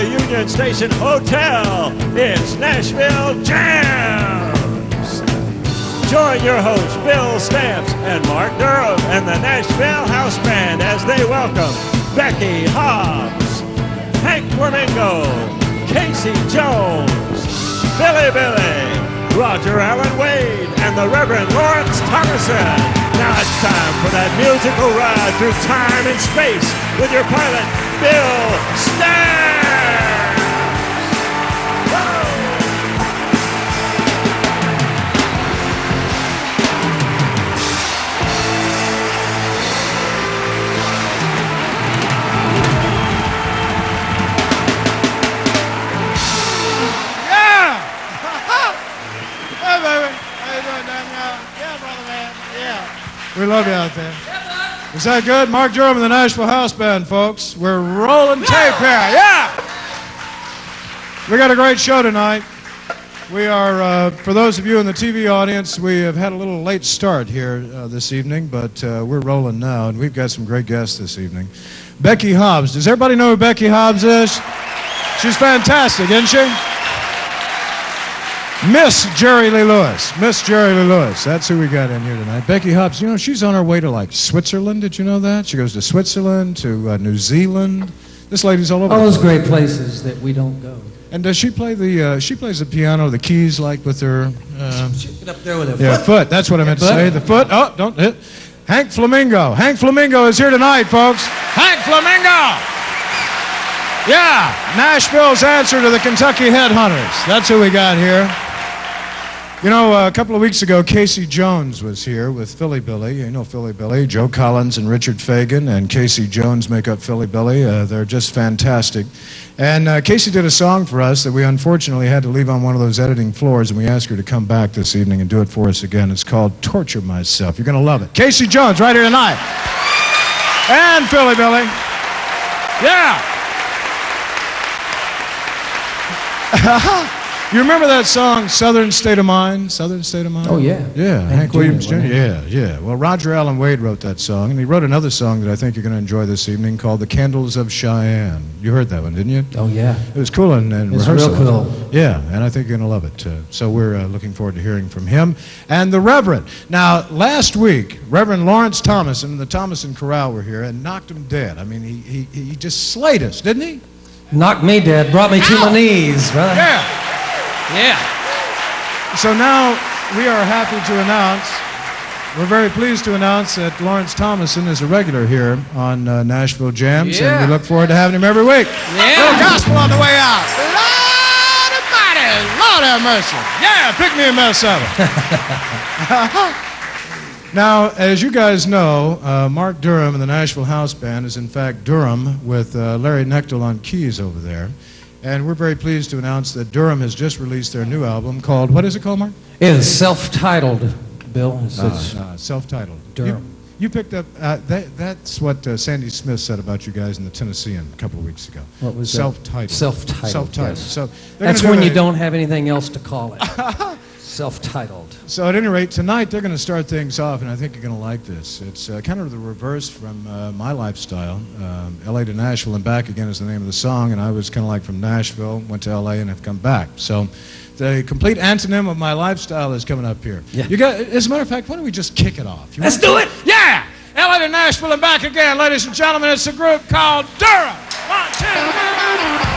the Union Station Hotel. It's Nashville Jams. Join your hosts, Bill Stamps and Mark Durham, and the Nashville House Band as they welcome Becky Hobbs, Hank Flamingo, Casey Jones, Billy Billy, Roger Allen Wade, and the Reverend Lawrence Thomason. Now it's time for that musical ride through time and space with your pilot, Bill Stamps. Yeah! Hey, baby. How you doing down there? Yeah, brother, man. Yeah. We love you out there. Is that good? Mark Durham and the Nashville House Band, folks. We're rolling tape here. Yeah! We got a great show tonight. We are, for those of you in the TV audience, we have had a little late start here this evening, but we're rolling now, and we've got some great guests this evening. Becky Hobbs. Does everybody know who Becky Hobbs is? She's fantastic, isn't she? Miss Jerry Lee Lewis. Miss Jerry Lee Lewis. That's who we got in here tonight. Becky Hobbs, you know, she's on her way to, like, Switzerland. Did you know that? She goes to Switzerland, to New Zealand. This lady's all over. All those great places that we don't go. And does she play the, she plays the piano, the keys, like, with her... She get up there with her foot. Yeah, foot. That's what I meant to say. The foot. Oh, don't hit. Hank Flamingo. Hank Flamingo is here tonight, folks. Hank Flamingo! Yeah, Nashville's answer to the Kentucky Headhunters. That's who we got here. You know, a couple of weeks ago, Casey Jones was here with Philly Billy. You know Philly Billy. Joe Collins and Richard Fagan and Casey Jones make up Philly Billy. They're just fantastic. And Casey did a song for us that we unfortunately had to leave on one of those editing floors, and we asked her to come back this evening and do it for us again. It's called Torture Myself. You're going to love it. Casey Jones right here tonight. And Philly Billy. Yeah. You remember that song, Southern State of Mind? Southern State of Mind? Oh, yeah. Yeah, Hank Williams Jr. Yeah. Well, Roger Allen Wade wrote that song, and he wrote another song that I think you're going to enjoy this evening called The Candles of Cheyenne. You heard that one, didn't you? Oh, yeah. It was cool and It's rehearsal. real cool. Yeah, and I think you're going to love it. So we're looking forward to hearing from him. And the Reverend. Now, last week, Reverend Lawrence Thomason and the Thomason Chorale were here and knocked him dead. I mean, he just slayed us, didn't he? Knocked me dead, brought me to my knees, brother. Yeah. Yeah. So now we are happy to announce, we're very pleased to announce that Lawrence Thomason is a regular here on Nashville Jams, and we look forward to having him every week. Yeah. Little gospel on the way out. Lord Almighty, Lord have mercy. Yeah, pick me a mess of it. Now, as you guys know, Mark Durham and the Nashville House Band is in fact Durham with Larry Knechtel on keys over there. And we're very pleased to announce that Durham has just released their new album called, what is it called, Mark? It is self-titled, Bill. Self-titled. Durham. You picked up, that's what Sandy Smith said about you guys in the Tennessean a couple of weeks ago. What was self-titled. that? Self-titled. Self-titled. Yes. So that's when you don't have anything else to call it. Self-titled. So at any rate, tonight they're going to start things off, and I think you're going to like this. It's kind of the reverse from my lifestyle. L.A. to Nashville and back again is the name of the song, and I was kind of like from Nashville, went to L.A. and have come back. So the complete antonym of my lifestyle is coming up here. Yeah. You got, as a matter of fact, why don't we just kick it off? Let's do it! Yeah! L.A. to Nashville and back again, ladies and gentlemen. It's a group called Durham. 1, 2.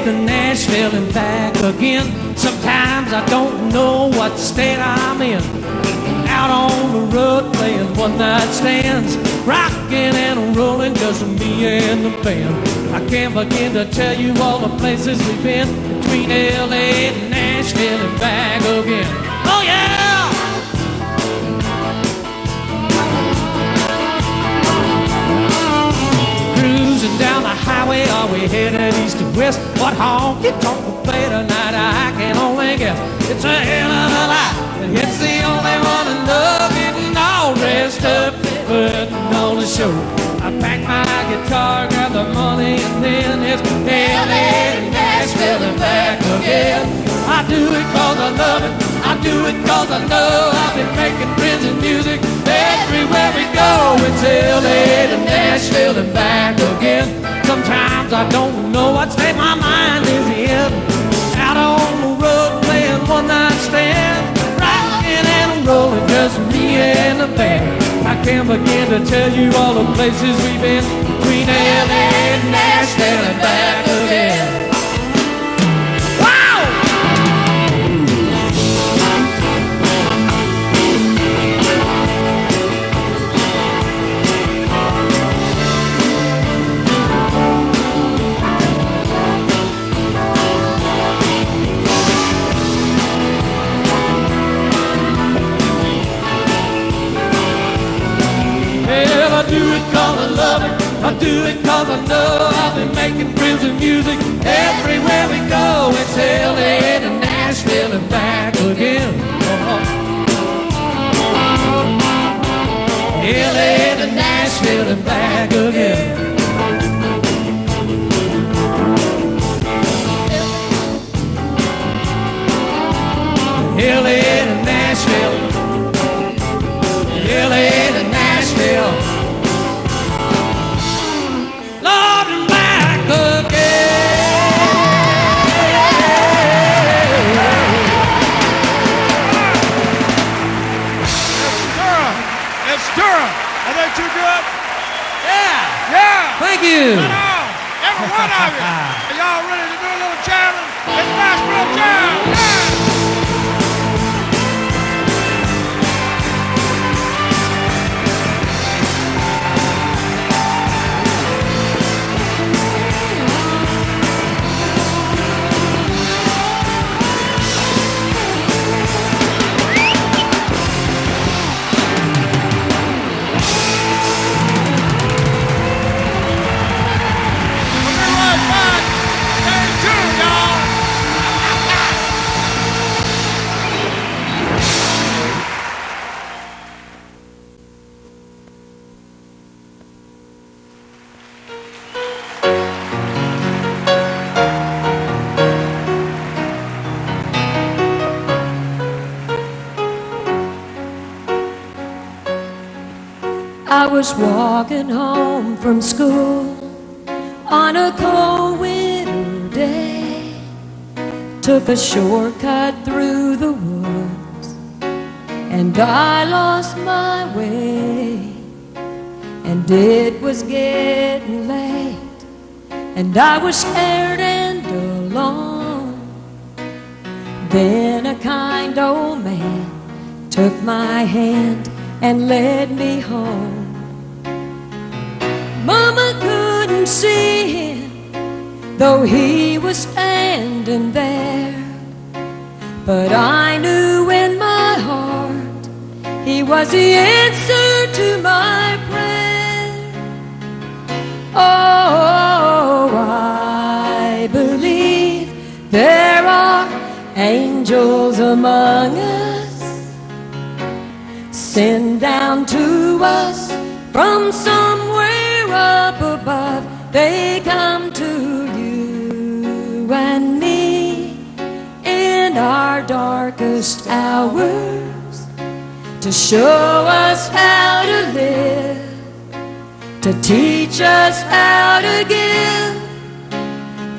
To Nashville and back again. Sometimes I don't know what state I'm in. Out on the road playing one-night stands, rocking and rolling just me and the band. I can't begin to tell you all the places we've been, between L.A. and Nashville and back again. Oh yeah! Cruising down the highway, are we headed east or west? What honky-tonk will play tonight, I can only guess. It's a hell of a life, and it's the only one I know, getting all red dressed up, putting on a show. I pack my guitar, grab the money, and then it's L.A. to Nashville and back again. I do it 'cause I love it, I do it 'cause I know I've been making friends and music everywhere we go. It's L.A. to Nashville and back again. Sometimes I don't know what state my mind is in. Out on the road playing one-night stands, rocking and rolling, just me and the band. I can't begin to tell you all the places we've been, between L.A. and Nashville and back again. Wow! I do it 'cause I love it, I do it 'cause I know I've been making friends and music everywhere we go. It's L.A. to Nashville and back again. L.A. to Nashville and back again. L.A. to Nashville, L.A. to Nashville. Lord, and back again. It's Durham. Are they too good? Yeah. Yeah. Thank you. Right on. Every one of you. Are y'all ready to do a little jamming? It's Nashville Jams. Yeah. I was walking home from school on a cold winter day. Took a shortcut through the woods and I lost my way. And it was getting late and I was scared and alone. Then a kind old man took my hand and led me home. Mama couldn't see him, though he was standing there. But I knew in my heart he was the answer to my prayer. Oh, I believe there are angels among us, sent down to us from somewhere up above. They come to you and me in our darkest hours to show us how to live, to teach us how to give,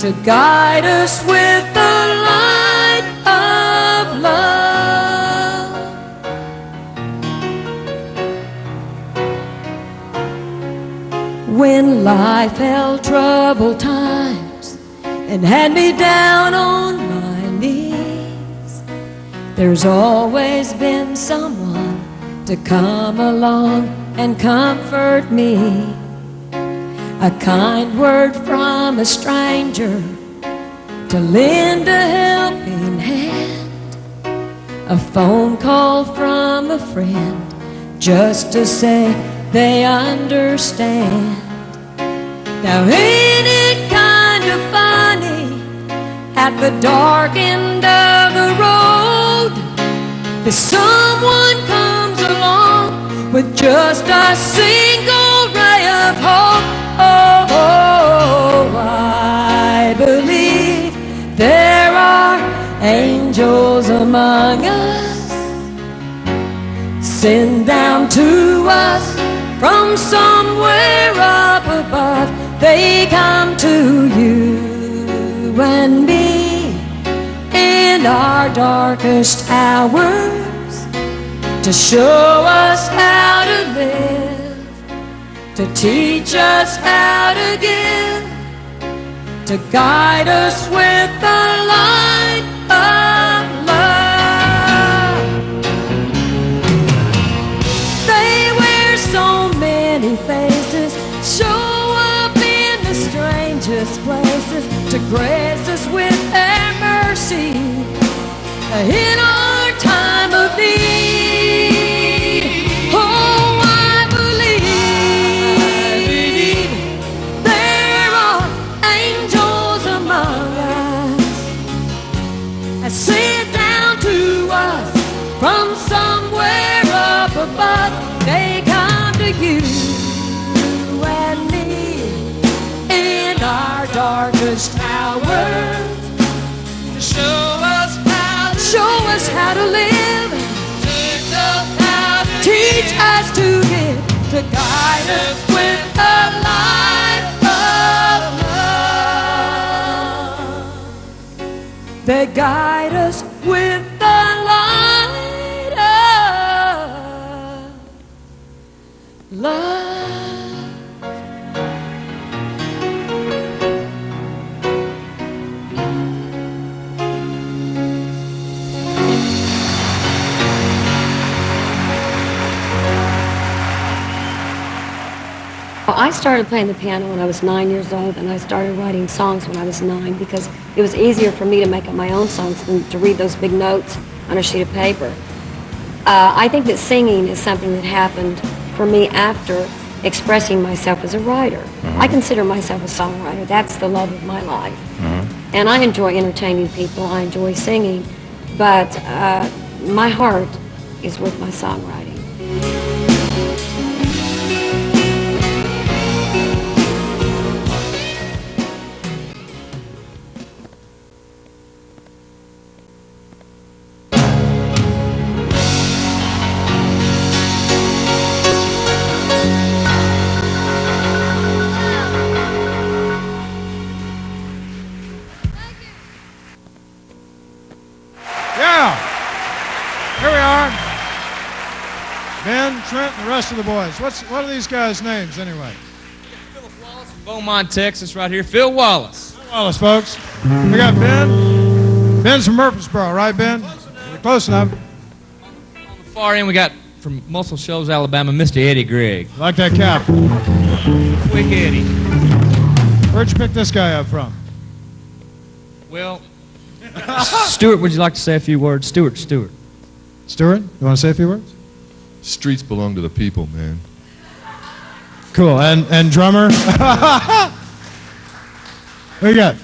to guide us with the light of love. When life held troubled times and had me down on my knees, there's always been someone to come along and comfort me. A kind word from a stranger to lend a helping hand, a phone call from a friend just to say they understand. Now ain't it kind of funny, at the dark end of the road, that someone comes along with just a single ray of hope. Oh, I believe there are angels among us, sent down to us from somewhere up above. They come to you and me in our darkest hours to show us how to live, to teach us how to give, to guide us with the light of love. They wear so many faces, show up in the strangest places to grace us with their mercy in our time of need. Oh, I believe there are angels among us, sent down to us from somewhere up above. They come to you and me in our darkest hours to show us how to live, teach us to give, to guide us with the light of love. They guide us with the light of love. I started playing the piano when I was 9 years old, and I started writing songs when I was 9 because it was easier for me to make up my own songs than to read those big notes on a sheet of paper. I think that singing is something that happened for me after expressing myself as a writer. I consider myself a songwriter. That's the love of my life. And I enjoy entertaining people. I enjoy singing, but my heart is with my songwriting. Here we are. Ben, Trent, and the rest of the boys. What are these guys' names, anyway? Phyllis Wallace from Beaumont, Texas, right here. Phil Wallace. Phil Wallace, folks. We got Ben. Ben's from Murfreesboro, right, Ben? Close enough. On the far end, we got from Muscle Shoals, Alabama, Mr. Eddie Gregg. Like that cap. Quick Eddie. Where'd you pick this guy up from? Well, Stuart, would you like to say a few words? Stuart. Stuart, you want to say a few words? Streets belong to the people, man. Cool. And drummer? Who you got?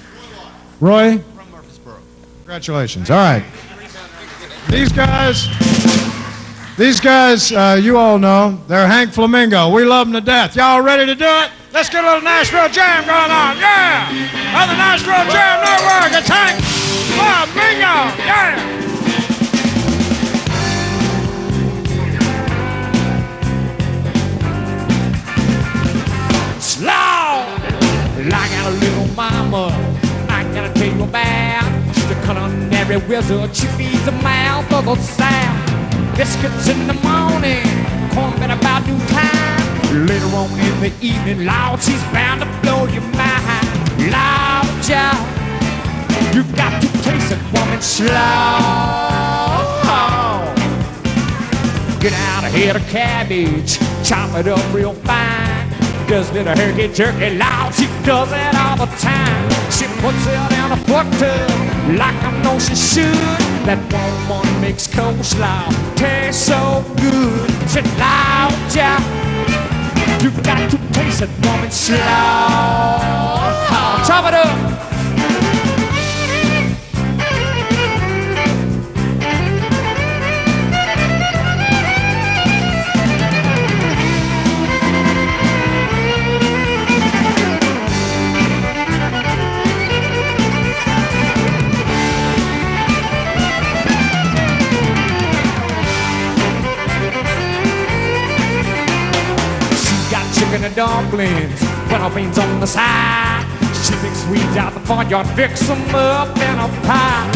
Roy? From Murfreesboro. Congratulations. All right. These guys, you all know, they're Hank Flamingo. We love them to death. Y'all ready to do it? Let's get a little Nashville Jam going on. Yeah! On the Nashville Jam Network, it's Hank Flamingo. Yeah! Lord, I got a little mama I gotta tell you about. She's a culinary wizard. She feeds a mouth of a sound. Biscuits in the morning, cornbread about noontime. Later on in the evening, Lord, she's bound to blow your mind. Lord, child, you've got to taste that woman slow. Get out a head of cabbage, chop it up real fine. Does a little herky-jerky, Lord, she does it all the time. She puts it in a pork tub like I know she should. That woman makes coleslaw taste so good. Said, Lord, yeah, you've got to taste that woman slow. Chop it up. and dumplings, winter beans on the side. She picks weeds out the front yard, fix them up in a pie.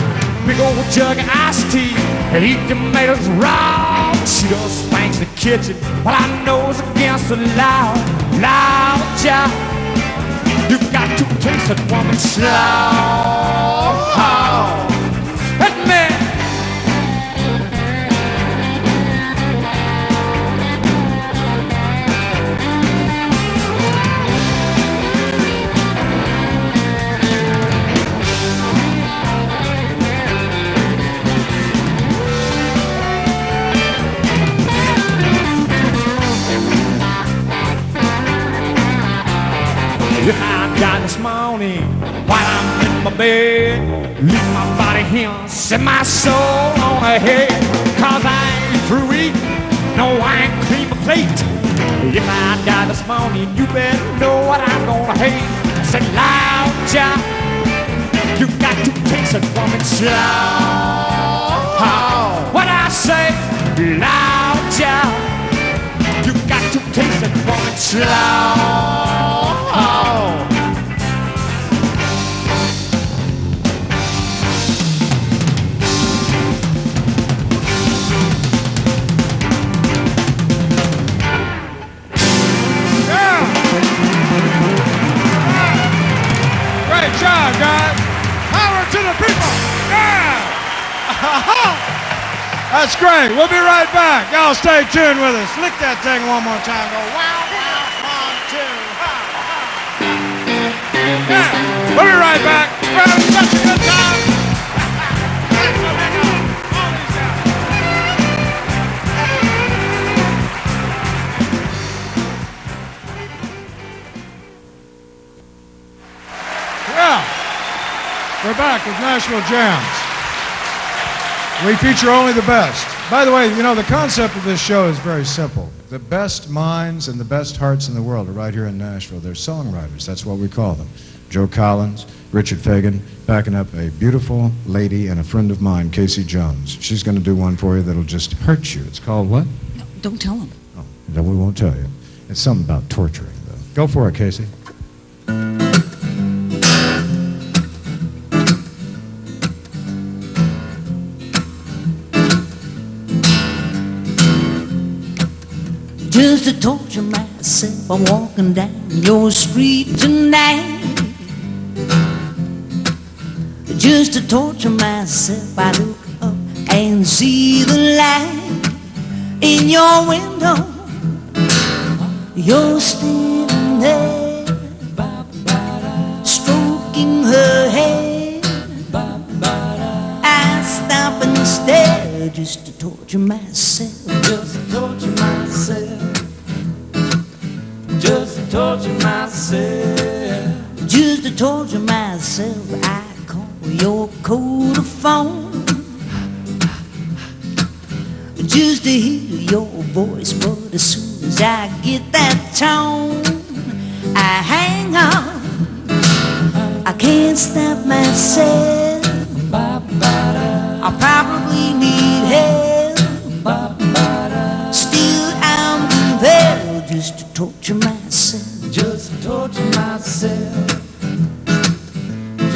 Big old jug of iced tea, and eat tomatoes raw. She just spanks the kitchen while I nose against the loud, loud job. You got to taste that woman slow. Admit. I got this morning while I'm in my bed, leave my body here, set my soul on ahead. Cause I ain't through eating, no, I ain't clean my plate. If I die this morning, you better know what I'm gonna hate. I said, loud job, you got to taste it from it slow. What I say, loud job, you got to taste it from it slow. Great job, guys. Power to the people. Yeah. That's great. We'll be right back. Y'all stay tuned with us. Lick that thing one more time. Go wow, wow, 1, 2. Yeah. We'll be right back. We're having such a good time. Yeah. We're back with Nashville Jams. We feature only the best. By the way, you know, the concept of this show is very simple. The best minds and the best hearts in the world are right here in Nashville. They're songwriters. That's what we call them. Joe Collins, Richard Fagan, backing up a beautiful lady and a friend of mine, Casey Jones. She's going to do one for you that'll just hurt you. It's called what? No, don't tell him. Oh, no, we won't tell you. It's something about torturing, though. Go for it, Casey. Just to torture myself, I'm walking down your street tonight. Just to torture myself, I look up and see the light in your window. You're standing there, stroking her hair. I stop and stare just to torture myself. Just to torture myself. Just to torture myself. Just to torture myself, I call your code phone. Just to hear your voice, but as soon as I get that tone, I hang on. I can't stop myself. I probably need help. Still I'm compelled just to torture myself. Just to torture myself.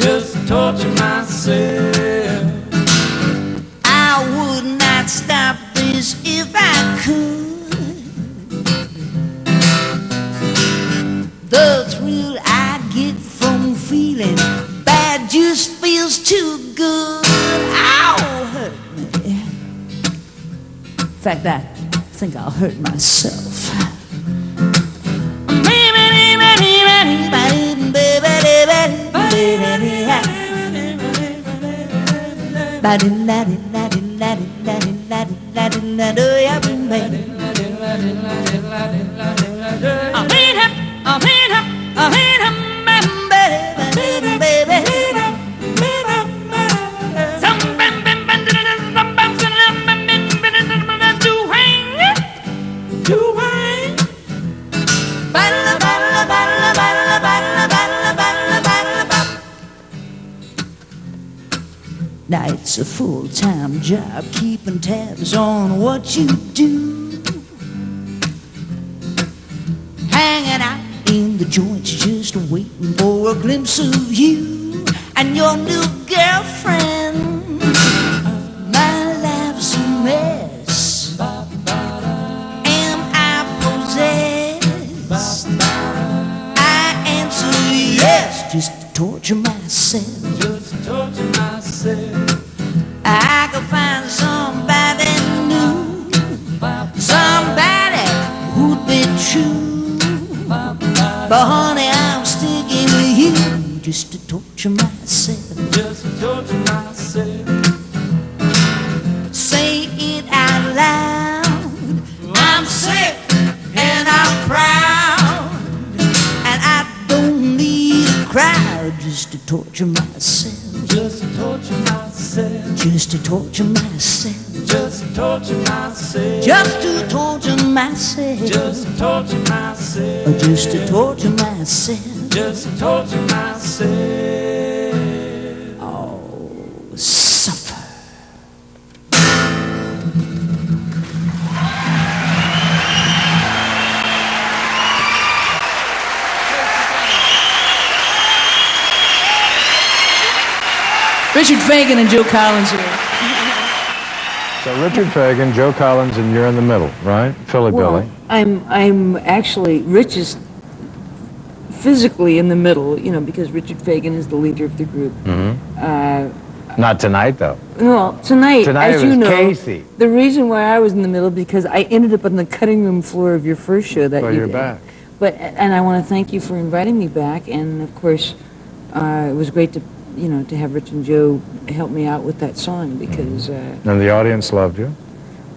Just to torture myself. I would not stop this if I could. The thrill I get from feeling bad just feels too good. Ow, hurt me. In fact, I think I'll hurt myself. Now it's a full-time job keeping tabs on what you do, hanging out the joints just waiting for a glimpse of you and your new girlfriend. My life's a mess. Am I possessed? I answer yes, just to torture myself. Just to torture myself. I could find somebody new, somebody who'd be true. But honey, I'm sticking with you just to torture myself. Just to torture myself. Say it out loud. I'm sick and I'm proud, and I don't need a crowd just to torture myself. Just to torture myself. Just to torture myself. Just to torture myself. Just to torture myself. Just to torture myself. Just to torture myself. Just to torture myself. Oh, suffer. Richard Fagan and Joe Collins here. So Richard Fagan, Joe Collins, and you're in the middle, right? Philly Well, Billy. I'm actually, Rich is physically in the middle, you know, because Richard Fagan is the leader of the group. Not tonight, though. Well, tonight, Tonight as it you was know, Casey. the reason why I was in the middle because I ended up on the cutting room floor of your first show that So you you're did. back. But and I want to thank you for inviting me back, and of course, it was great to, you know, to have Rich and Joe help me out with that song because. And the audience loved you.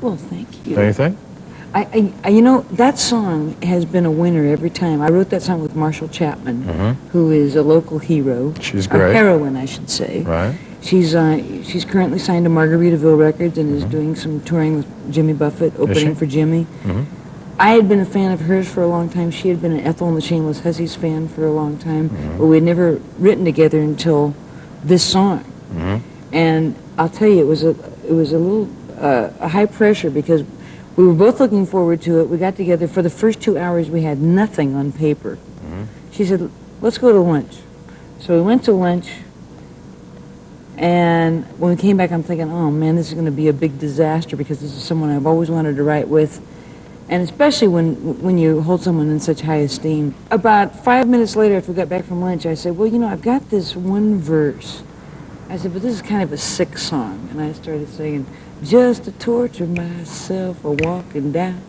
Well, thank you. Don't you think? I you know, that song has been a winner every time. I wrote that song with Marshall Chapman, who is a local hero. She's A great. heroine, I should say. Right. She's currently signed to Margaritaville Records and is doing some touring with Jimmy Buffett, opening she? for Jimmy. I had been a fan of hers for a long time. She had been an Ethel and the Shameless Hussies fan for a long time, but we had never written together until this song. And I'll tell you, it was a little high pressure because we were both looking forward to it. We got together for the first 2 hours. We had nothing on paper. She said, "Let's go to lunch." So we went to lunch. And when we came back, I'm thinking, oh man, this is going to be a big disaster because this is someone I've always wanted to write with. And especially when you hold someone in such high esteem. About 5 minutes later, after we got back from lunch, I said, well, you know, I've got this one verse. I said, but this is kind of a sick song. And I started singing, just to torture myself or walking down.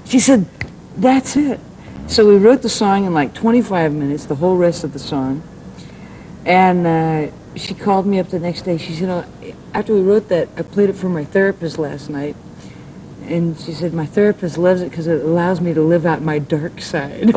She said, that's it. So we wrote the song in like 25 minutes, the whole rest of the song. And she called me up the next day. She said, after we wrote that, I played it for my therapist last night. And she said, my therapist loves it because it allows me to live out my dark side.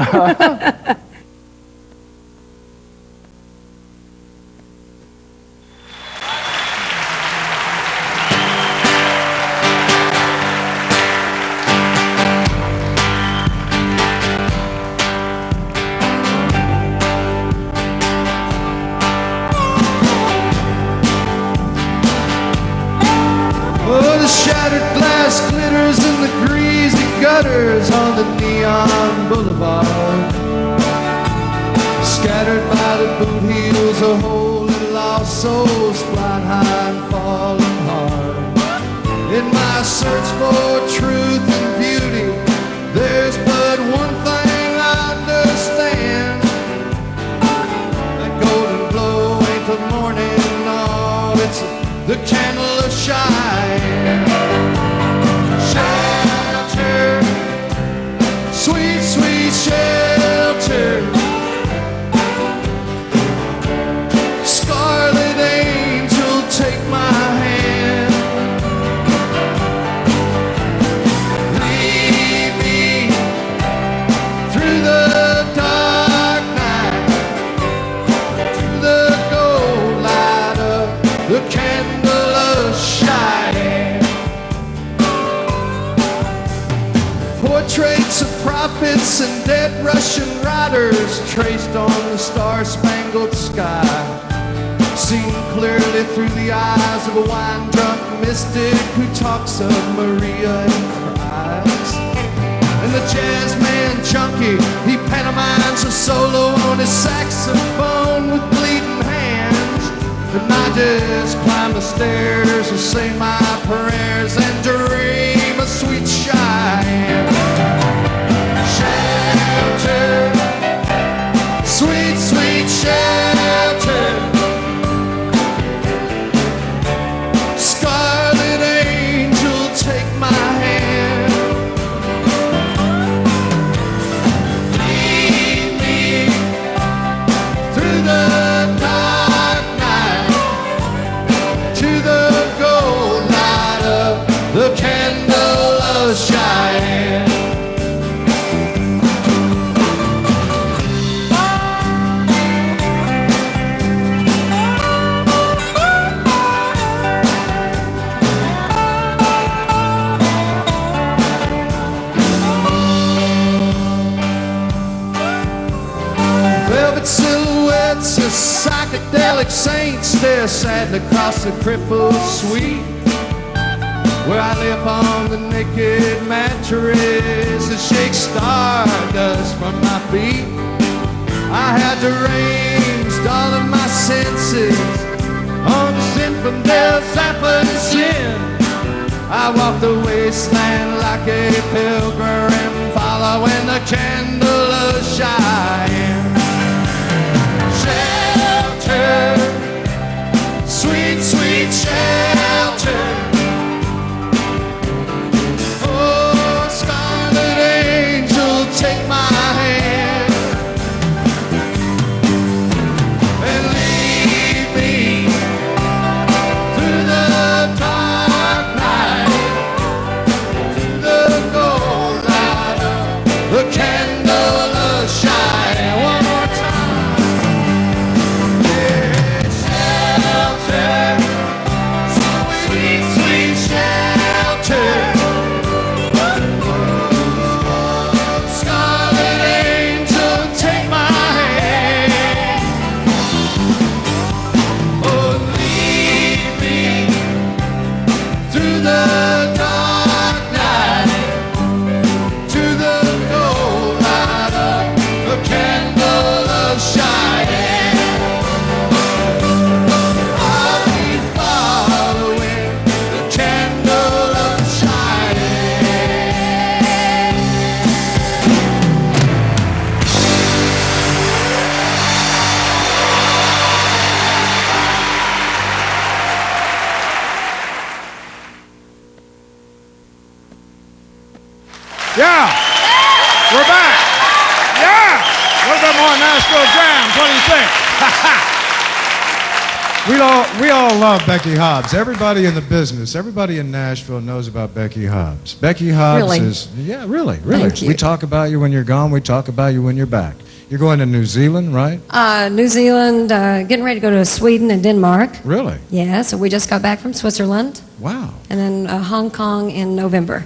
Oh, the shattered glass glitters in the greasy gutters on the neon boulevard. Scattered by the boot heels of holy lost souls flying high and falling hard. In my search for truth and beauty, there's but one thing I understand. That golden glow ain't the morning, no, it's the candle of Cheyenne. Shelter, sweet, sweet shelter. Scarlet angel, take my hand. Lead me through the dark night to the gold light of the candle of Cheyenne. Portraits of prophets and dead Russian riders traced on the star-spangled sky, seen clearly through the eyes of a wine-drunk mystic who talks of Maria and cries. And And the jazz man junkie, he pantomimes a solo on his saxophone with bleeding hands. And I just climb the stairs and say my prayers and dream of sweet Cheyenne. Shelter, sweet, sweet shelter. Scarlet angel, take my hand. Lead me through the dark night to the gold light of the candle of Cheyenne. Velvet silhouettes of psychedelic saints stare sadly across the crippled suite where I lay upon the naked mattress that shakes stardust from my feet. I had the reins, dulling my senses on the Zinfandel Zeppelin sin. I walk the wasteland like a pilgrim following the candle of Cheyenne. Shelter, sweet, sweet shelter. Oh, scarlet angel, take my hand and lead me through the dark night to the gold light of the candle of Cheyenne. One more time. Sweet, sweet shelter. Scarlet angel, take my hand. Oh, lead me through the dark night to the gold light of the candle of Cheyenne. I'll be following the candle of Cheyenne. Yeah. We're back. Yeah. A little bit more Nashville Jams. What do you think? We all love Becky Hobbs. Everybody in the business, everybody in Nashville knows about Becky Hobbs. Becky Hobbs Really? is, yeah, really. Thank you. We talk about you when you're gone. We talk about you when you're back. You're going to New Zealand, right? New Zealand, getting ready to go to Sweden and Denmark. Really? Yeah, so we just got back from Switzerland. Wow. And then Hong Kong in November.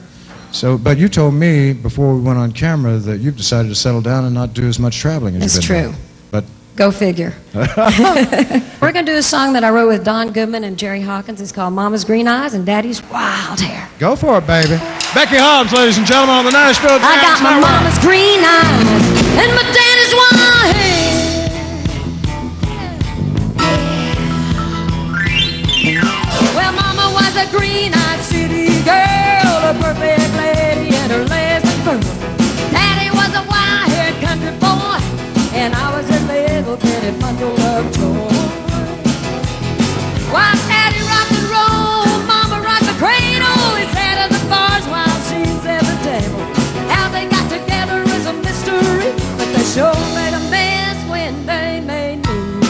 So, but you told me before we went on camera that you've decided to settle down and not do as much traveling as It's you've been true. doing. But Go figure. We're going to do a song that I wrote with Don Goodman and Jerry Hawkins. It's called Mama's Green Eyes and Daddy's Wild Hair. go for it, baby. Becky Hobbs, ladies and gentlemen, on the Nashville Jams I got my Network. mama's green eyes and my daddy's wild hair. Well, mama was a green-eyed city girl, a perfect lady in her lasting fur. Daddy was a wild-haired country boy, and I was a little bitty bundle of joy. Why Daddy rock and roll, mama rocked the cradle. He sat at the bars while she was at the table. How they got together is a mystery, but they sure made a mess when they made me.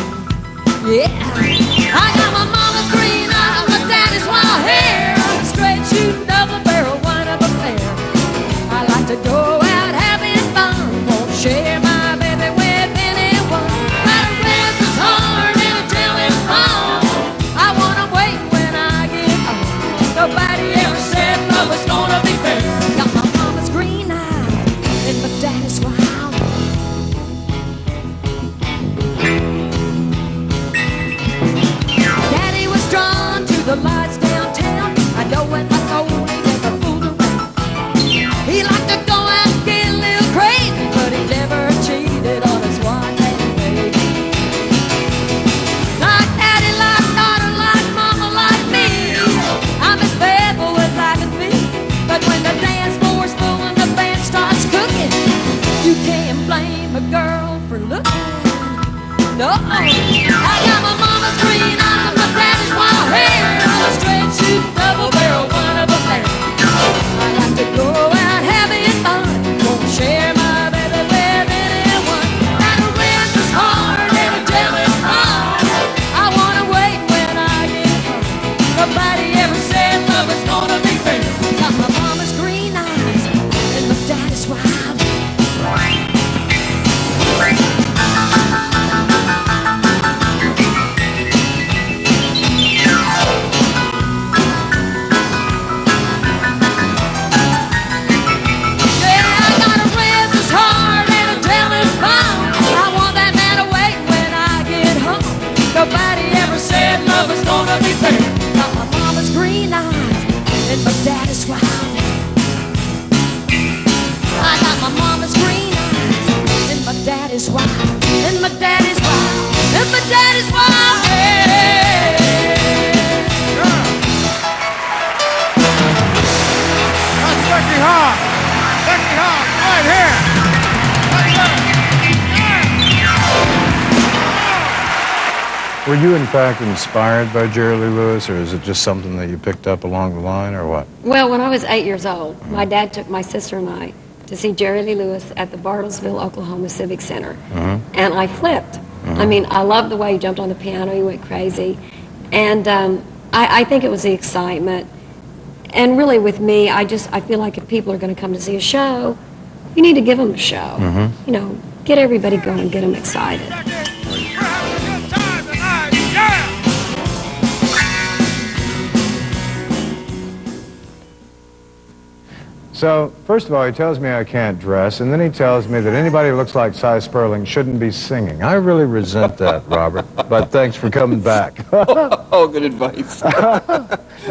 Yeah, I got my mama's green eyes, my daddy's wild hair, straight shooting double barrel, one of a pair. I like to go out having fun, won't share my baby with anyone. My rest is hard and a jail is wrong. I want 'em waiting when I get home. Nobody ever said love was gonna be fair. Got my mama's green eyes and my daddy's wild. Were you, in fact, inspired by Jerry Lee Lewis, or is it just something that you picked up along the line, or what? Well, when I was 8 years old, my dad took my sister and I to see Jerry Lee Lewis at the Bartlesville, Oklahoma Civic Center. And I flipped. I mean, I loved the way he jumped on the piano, he went crazy. And I think it was the excitement. And really with me, I feel like if people are going to come to see a show, you need to give them a show. You know, get everybody going, get them excited. So, first of all, he tells me I can't dress, and then he tells me that anybody who looks like Cy Sperling shouldn't be singing. I really resent that, Robert, but thanks for coming back. Oh, good advice. And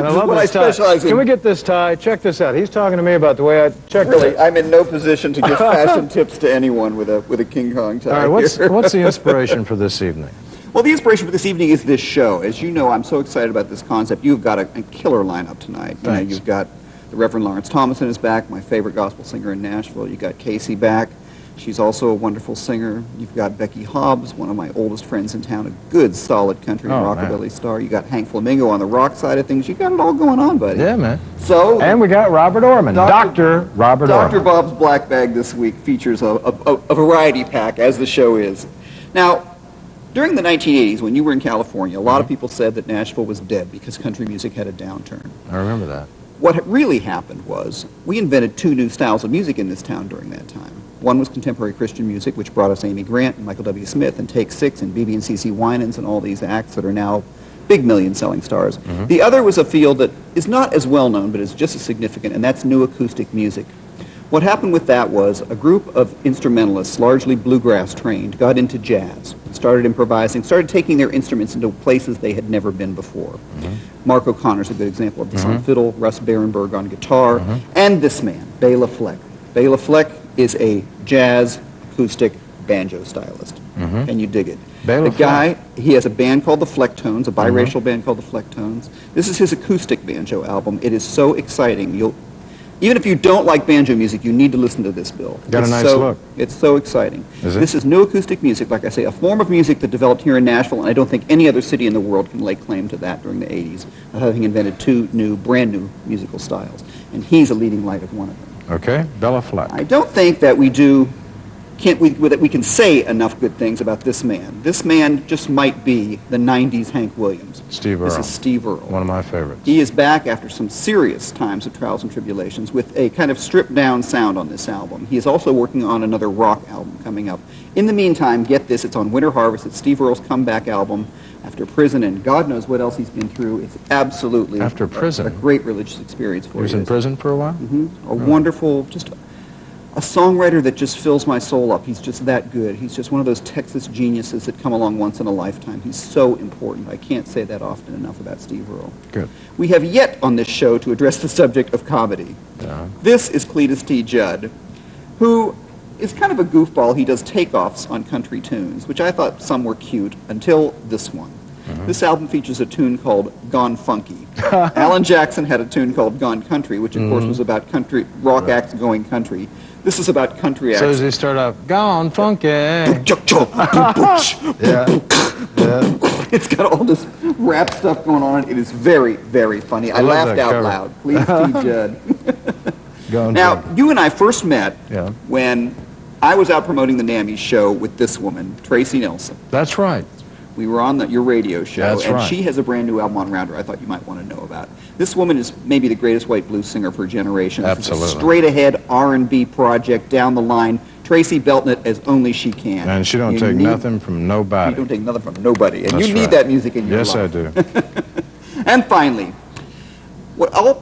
I love this tie. Can we get this tie? Check this out. He's talking to me about the way I check Really, this. I'm in no position to give fashion tips to anyone with a King Kong tie. All right, here. what's the inspiration for this evening? Well, the inspiration for this evening is this show. As you know, I'm so excited about this concept. You've got a killer lineup tonight. You know, Thanks. you've got the Reverend Lawrence Thomason is back, my favorite gospel singer in Nashville. You've got Casey back. She's also a wonderful singer. You've got Becky Hobbs, one of my oldest friends in town, a good, solid country and rockabilly star. You got Hank Flamingo on the rock side of things. You got it all going on, buddy. Yeah, man. So, and we got Robert Orman, Dr. Robert Orman. Dr. Bob's Black Bag this week features a variety pack, as the show is. Now, during the 1980s, when you were in California, a lot of people said that Nashville was dead because country music had a downturn. I remember that. What really happened was we invented two new styles of music in this town during that time. One was contemporary Christian music, which brought us Amy Grant and Michael W. Smith and Take Six and B.B. and C.C. Winans and all these acts that are now big million-selling stars. The other was a field that is not as well known, but is just as significant, and that's new acoustic music. What happened with that was a group of instrumentalists, largely bluegrass trained, got into jazz, started improvising, started taking their instruments into places they had never been before. Mark O'Connor's a good example of this on fiddle, Russ Barenberg on guitar, and this man, Bela Fleck. Bela Fleck is a jazz acoustic banjo stylist. Can you dig it? Bela The guy, he has a band called the Flecktones, a biracial band called the Flecktones. This is his acoustic banjo album. It is so exciting. Even if you don't like banjo music, you need to listen to this, Bill. Got a nice look. It's so exciting. Is it? This is new acoustic music, like I say, a form of music that developed here in Nashville, and I don't think any other city in the world can lay claim to that during the 80s, of having invented two brand new musical styles. And he's a leading light of one of them. Okay, Bela Fleck. I don't think that that we can say enough good things about this man. This man just might be the 90s Hank Williams. Steve Earle. This is Steve Earle. One of my favorites. He is back after some serious times of trials and tribulations with a kind of stripped-down sound on this album. He is also working on another rock album coming up. In the meantime, get this, it's on Winter Harvest. It's Steve Earle's comeback album after prison, and God knows what else he's been through. It's absolutely After prison? a great religious experience for He was you. in prison for a while? A wonderful, just a songwriter that just fills my soul up. He's just that good. He's just one of those Texas geniuses that come along once in a lifetime. He's so important. I can't say that often enough about Steve Earle. Good. We have yet on this show to address the subject of comedy. Yeah. This is Cletus T. Judd, who is kind of a goofball. He does takeoffs on country tunes, which I thought some were cute until this one. This album features a tune called Gone Funky. Alan Jackson had a tune called Gone Country, which of course was about country rock acts going country. This is about country acts. So does he start off, gone funky? Yeah. It's got all this rap stuff going on. It is very, very funny. I love laughed that out cover. loud. Please, T. Judd. Gone Now, funky. you and I first met Yeah. when I was out promoting the NAMI show with this woman, Tracy Nelson. That's right. We were on your radio show, That's and right. she has a brand new album on Rounder I thought you might want to know about. This woman is maybe the greatest white blues singer of her generation. This is Absolutely. a straight-ahead R&B project down the line. Tracy belting it as only she can. And she don't You take need- nothing from nobody. You don't take nothing from nobody, and That's you need right. that music in your Yes, life. I do. And finally,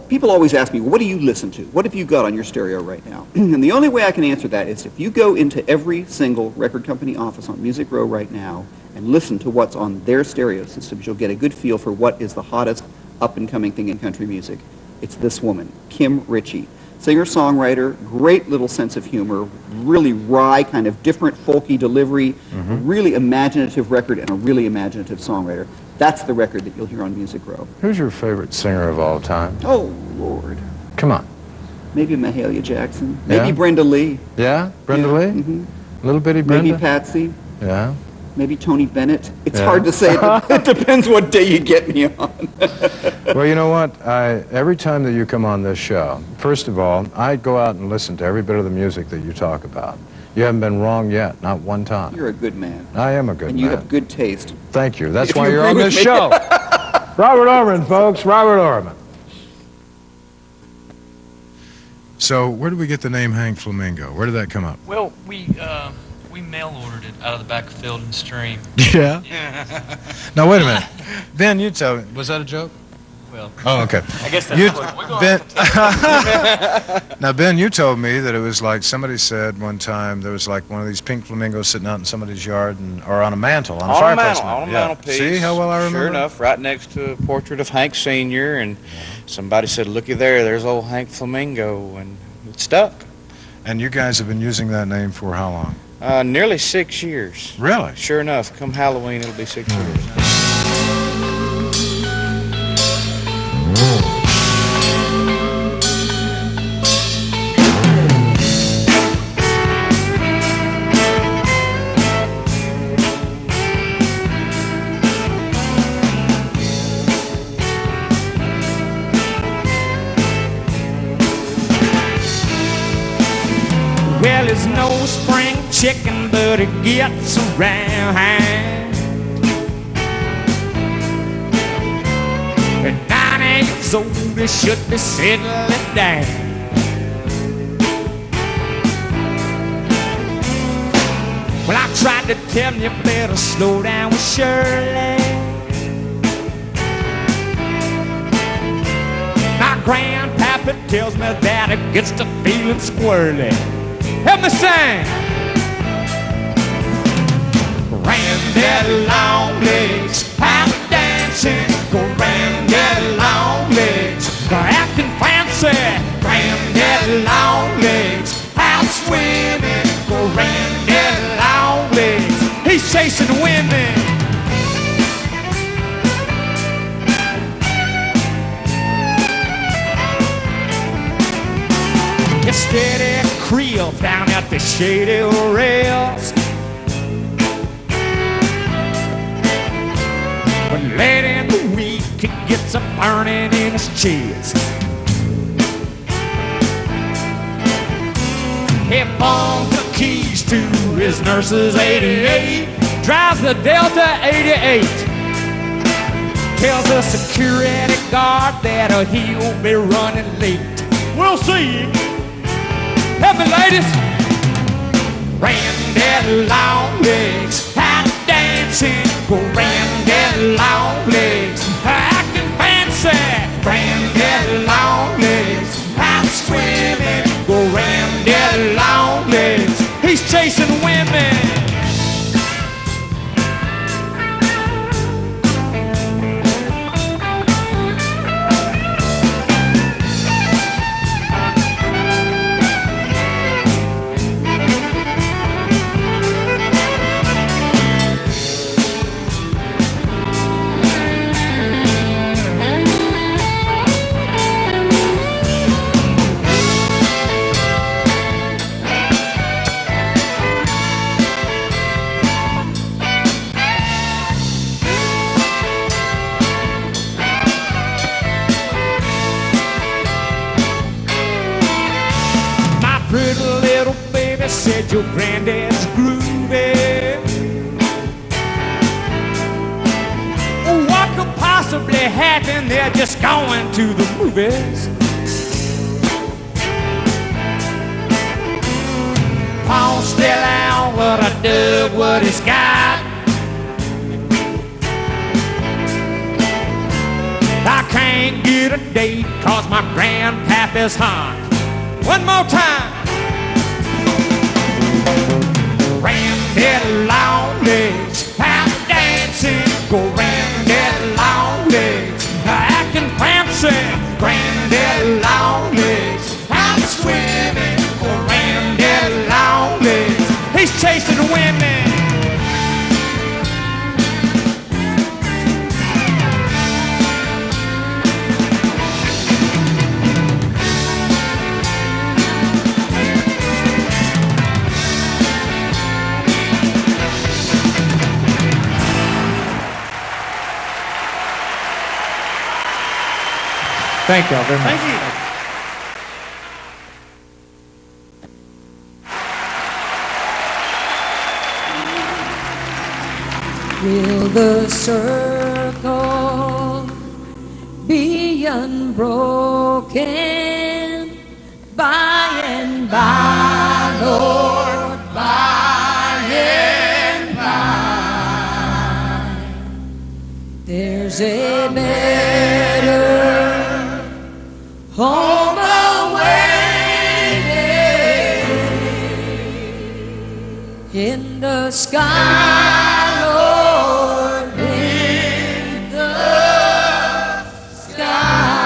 people always ask me, what do you listen to? What have you got on your stereo right now? And the only way I can answer that is if you go into every single record company office on Music Row right now and listen to what's on their stereo systems, you'll get a good feel for what is the hottest up-and-coming thing in country music. It's this woman, Kim Ritchie. Singer-songwriter, great little sense of humor, really wry, kind of different folky delivery, really imaginative record, and a really imaginative songwriter. That's the record that you'll hear on Music Row. Who's your favorite singer of all time? Oh, Lord. Come on. Maybe Mahalia Jackson. Maybe Yeah? Brenda Lee. Yeah? Brenda Lee? Mhm. Little bitty Brenda? Maybe Patsy. Yeah. maybe Tony Bennett. It's hard to say. It depends what day you get me on. Well, you know what? Every time that you come on this show, first of all, I go out and listen to every bit of the music that you talk about. You haven't been wrong yet, not one time. You're a good man. I am a good man. And you have good taste. Thank you. That's If why you you're agree on with this me. show. Robert Orman, folks. Robert Orman. So, where did we get the name Hank Flamingo? Where did that come up? Well, we mail ordered it out of the back of Field and Stream. Yeah. Now, wait a minute. Ben, you tell me. Was that a joke? Well, Oh, okay. I guess that's what we're going Ben, now, Ben, you told me that it was like somebody said one time there was like one of these pink flamingos sitting out in somebody's yard or on a mantle, on a fireplace. On a Yeah. mantelpiece. See how well I remember? Sure enough, right next to a portrait of Hank Sr. And somebody said, looky there's old Hank Flamingo, and it stuck. And you guys have been using that name for how long? Nearly 6 years. Really? Sure enough, come Halloween, it'll be 6 years. Well, it's no spring chicken, but it gets around. At 9 years old, it should be settling down. Well, I tried to tell you better slow down with Shirley. My grandpappy tells me that it gets to feeling squirrely. Help me sing. Granddaddy Longlegs, how we dancing. Granddaddy Longlegs, acting fancy. Granddaddy Longlegs, out swimming. Granddaddy Longlegs, he's chasing women. You steady creel down at the shady rails. When late in the week it gets a burning in his chest. He phones the keys to his nurse's 88, drives the Delta 88. Tells the security guard that he'll be running late. We'll see. Help me, ladies. Granddaddy Longlegs, out dancing. Granddaddy Longlegs, acting fancy. Granddaddy Longlegs, out swimming. Granddaddy Longlegs, he's chasing women. Pretty little baby said your granddad's groovy. What could possibly happen? They're just going to the movies. Paul still out, but I dug what he's got. I can't get a date 'cause my grandpappy's hot. One more time. Granddaddy Longlegs, out dancing. Granddaddy Longlegs, acting fancy. Granddaddy Longlegs, out swimming. Granddaddy Longlegs, he's chasing women. Thank y'all very much. Thank you. Will the circle be unbroken by and by, Lord, by and by? There's a better home awaiting in the sky, Lord, in the sky.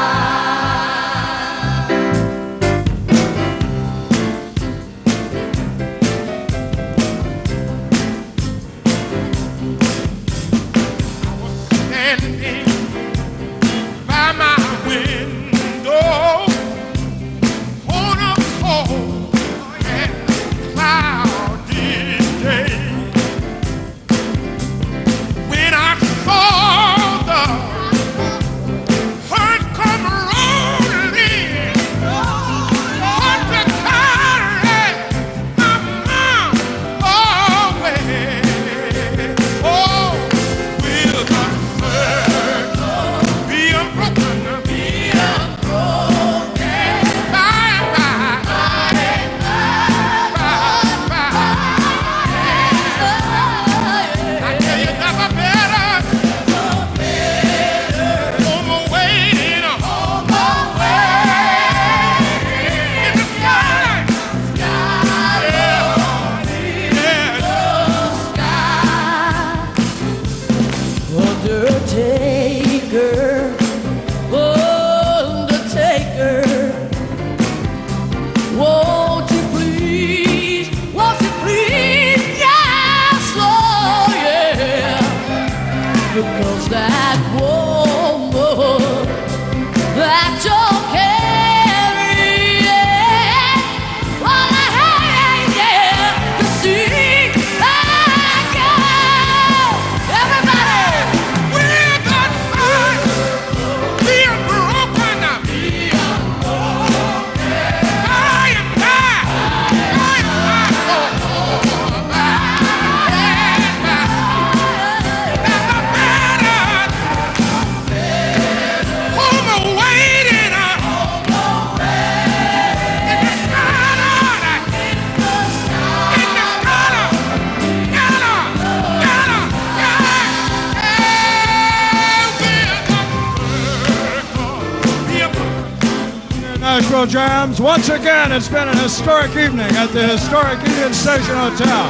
Standing by my window on a cold and cloudy day, when I saw the hurt come rolling, hurt to carry my mom away. Oh, will the circle be unbroken? Be unbroken. By and by. I tell you, never better. Home awaiting. In the sky. Undertaker, Undertaker, won't you please, yes, oh yeah, because that woman that you're carrying, all I have, yeah, to see, everybody. Will the circle be unbroken? By and by. Never better. Home awaiting. In the sky, Lord. In the sky, Nashville Jams. Once again, it's been an historic evening at the historic Union Station Hotel.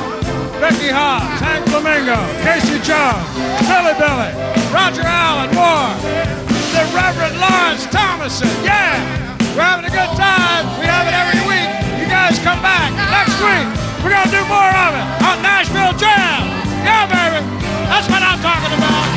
Becky Hobbs, Hank Flamingo, Casey Jones, Billy, Roger Allen Moore, the Reverend Lawrence Thomason. Yeah, we're having a good time. We have it every week. You guys come back next week. We're going to do more of it on Nashville Jams. Yeah, baby. That's what I'm talking about.